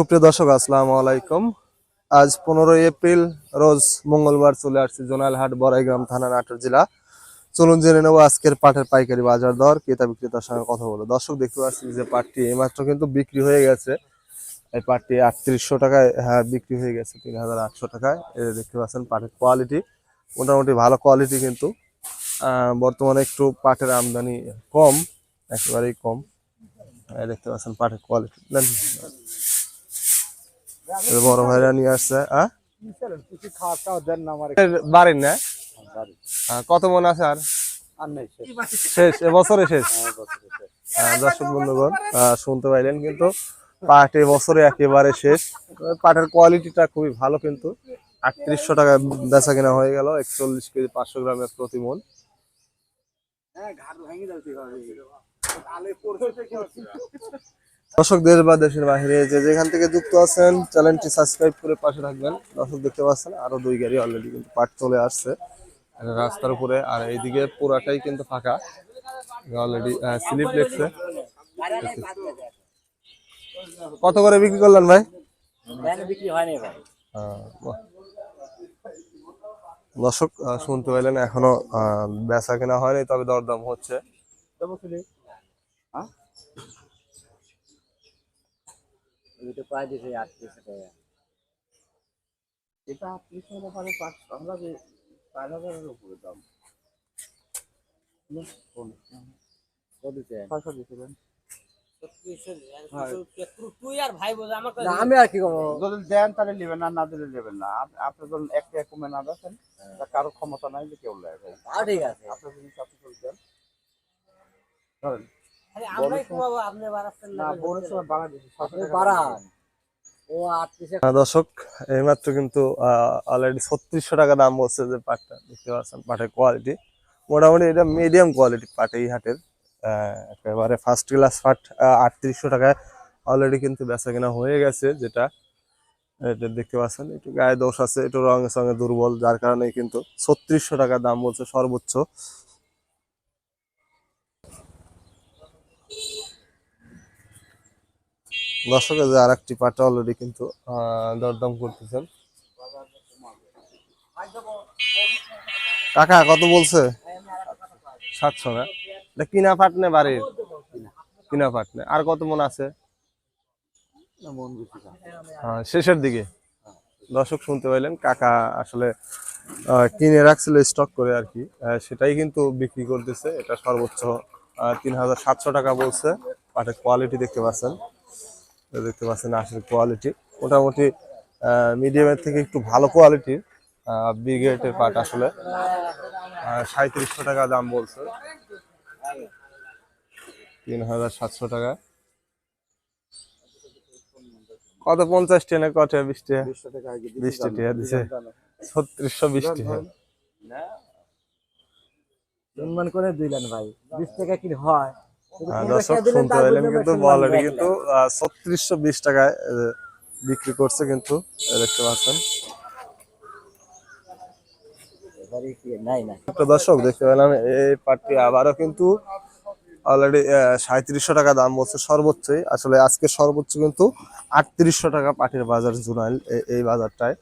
সুপ্রিয় দর্শক, আসসালামু আলাইকুম। আজ 15 এপ্রিল রোজ মঙ্গলবার চলে আসছে জোনাইলহাট বড়াইগ্রাম থানা নাটোর জেলা। চলুন জেনে নেবো আজকের পাটের পাইকারি বাজার দর, ক্রেতা বিক্রেতার সঙ্গে কথা বলো। দর্শক, দেখতে পাচ্ছি যে পাটটি এইমাত্র কিন্তু বিক্রি হয়ে গেছে। এই পাটটি 3800 টাকায় বিক্রি হয়ে গেছে 3800 টাকায়। দেখতে পাচ্ছেন পাটের কোয়ালিটি মোটামুটি ভালো কোয়ালিটি, কিন্তু বর্তমানে একটু পাটের আমদানি কম, একেবারেই কম। দেখতে পাচ্ছেন পাটের কোয়ালিটি বড় ভাইরা নিয়ে আসছে। বাড়ির না কত মন আছে আর শেষ এবছরে শেষ। দর্শক বন্ধুগণ, শুনতে পাইলেন কিন্তু পাট এবছরে একেবারে শেষ। পাটের কোয়ালিটিটা খুবই ভালো, কিন্তু 3800 টাকা বেচা কেনা হয়ে গেল 41 কেজি 500 গ্রামের প্রতি মন। দর্শক, দেশ বা দেশের বাইরে যে যেখান থেকে যুক্ত আছেন চ্যানেলটি সাবস্ক্রাইব করে পাশে থাকবেন। দর্শক, দেখতে পাচ্ছেন আরো 2 গাড়ি অলরেডি কিন্তু পাট চলে আসছে রাস্তার উপরে, আর এইদিকে পুরাটাই কিন্তু ফাঁকা। Already slip লেগছে। কত করে বিক্রি করলেন ভাই? দর্শক, শুনতে পাইলেন এখনো বেচা কেনা হয়নি, তবে দরদাম হচ্ছে। আমি আর কি করবো, যদি দেন তাহলে নেবেন, না দিলে নেবেন না। আপনি যখন একটা কমে না দেখেন, কারো ক্ষমতা নাই যে কেউ নেয় ভাই। ঠিক আছে, আপনার জিনিস আপনি দেন ধরেন। দর্শক, এইমাত্র কিন্তু অলরেডি 3600 টাকা দাম বলছে যে পাটটা। দেখতে পাচ্ছেন পাটের কোয়ালিটি মোটামুটি এটা মিডিয়াম কোয়ালিটি পাট এই হাটের। একেবারে ফার্স্ট ক্লাস পাট 3800 টাকায় অলরেডি কিন্তু বেচা কেনা হয়ে গেছে। যেটা এটা দেখতে পাচ্ছেন একটু গায়ে দোষ আছে, একটু রঙের সঙ্গে দুর্বল, যার কারণে কিন্তু 3600 টাকা দাম বলছে সর্বোচ্চ। দর্শকের যে আর একটি পাটা অলরেডি কিন্তু দরদাম করতেছেন। কাকা কত বলছে? 700 না? এটা কিনা পাট নে বাড়ির? কিনা পাট নে। আর কত মন আছে? শেষের দিকে। দর্শক, শুনতে পাইলেন কাকা আসলে কিনে রাখছিল স্টক করে আর কি, সেটাই কিন্তু বিক্রি করতেছে। এটা সর্বোচ্চ 3700 টাকা বলছে। পাটের কোয়ালিটি দেখতে পাচ্ছেন, আসলে কোয়ালিটি মোটামুটি মিডিয়ামের থেকে একটু ভালো কোয়ালিটির ব্রিগেডের পাট আসলে 3700 টাকা দাম বলছে। 3700 টাকা। কত 50 টাকা কত 20 টাকা? 20 টাকা দিছে। 3620 টাকা করে দিলেন ভাই, 20 টাকা কি হয়? দর্শক, শুনতে পাইলেন কিন্তু অলরেডি কিন্তু 3620 টাকায় বিক্রি করছে, কিন্তু দেখতে পাচ্ছেন। দর্শক, দেখতে পেলাম এই পাটটি আবারও কিন্তু অলরেডি 3700 টাকা দাম বলছে সর্বোচ্চই। আসলে আজকে সর্বোচ্চ কিন্তু 3800 টাকা পাটের বাজার জোনাইল এই বাজারটায়।